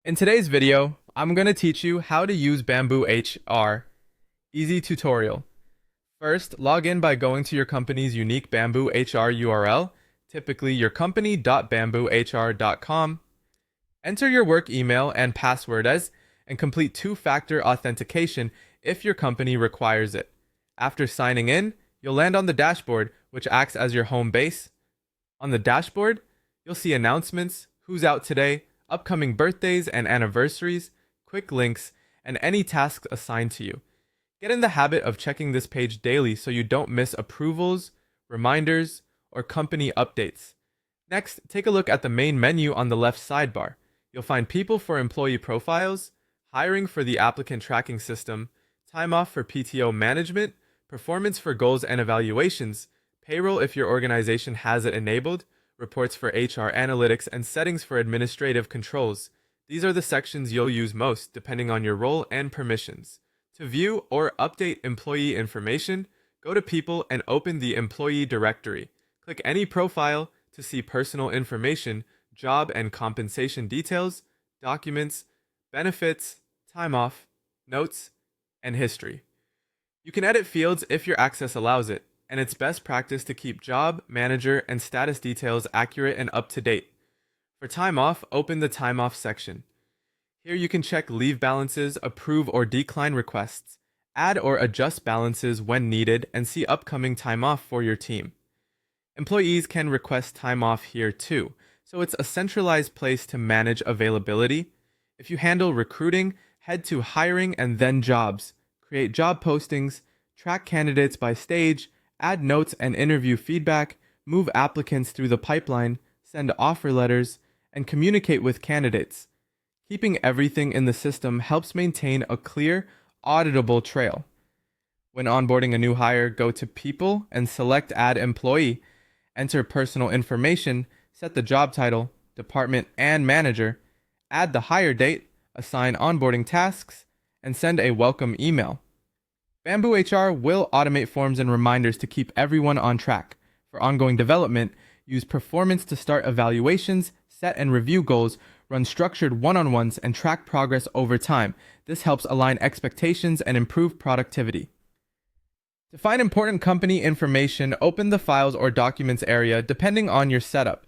In today's video, I'm going to teach you how to use BambooHR. Easy tutorial. First, log in by going to your company's unique BambooHR URL, typically your company.bamboohr.com. Enter your work email and password and complete two-factor authentication if your company requires it. After signing in, you'll land on the dashboard, which acts as your home base. On the dashboard, you'll see announcements, who's out today, upcoming birthdays and anniversaries, quick links, and any tasks assigned to you. Get in the habit of checking this page daily so you don't miss approvals, reminders, or company updates. Next, take a look at the main menu on the left sidebar. You'll find people for employee profiles, hiring for the applicant tracking system, time off for PTO management, performance for goals and evaluations, payroll if your organization has it enabled, reports for HR analytics, and settings for administrative controls. These are the sections you'll use most, depending on your role and permissions. To view or update employee information, go to People and open the Employee directory. Click any profile to see personal information, job and compensation details, documents, benefits, time off, notes, and history. You can edit fields if your access allows it, and it's best practice to keep job, manager, and status details accurate and up to date. For time off, open the time off section. Here you can check leave balances, approve or decline requests, add or adjust balances when needed, and see upcoming time off for your team. Employees can request time off here too, so it's a centralized place to manage availability. If you handle recruiting, head to hiring and then jobs, create job postings, track candidates by stage, add notes and interview feedback, move applicants through the pipeline, send offer letters, and communicate with candidates. Keeping everything in the system helps maintain a clear, auditable trail. When onboarding a new hire, go to People and select Add Employee. Enter personal information, set the job title, department, and manager, add the hire date, assign onboarding tasks, and send a welcome email. BambooHR will automate forms and reminders to keep everyone on track. For ongoing development, use performance to start evaluations, set and review goals, run structured one-on-ones, and track progress over time. This helps align expectations and improve productivity. To find important company information, open the Files or Documents area depending on your setup.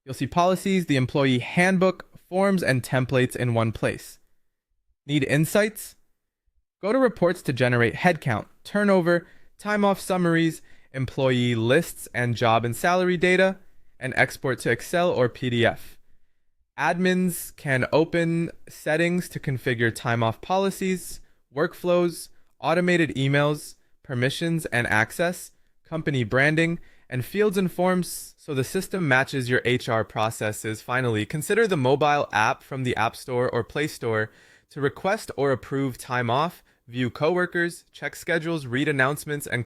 You'll see policies, the employee handbook, forms, and templates in one place. Need insights? Go to Reports to generate headcount, turnover, time off summaries, employee lists, and job and salary data, and export to Excel or PDF. Admins can open settings to configure time off policies, workflows, automated emails, permissions and access, company branding, and fields and forms so the system matches your HR processes. Finally, consider the mobile app from the App Store or Play Store to request or approve time off, view coworkers, check schedules, read announcements, and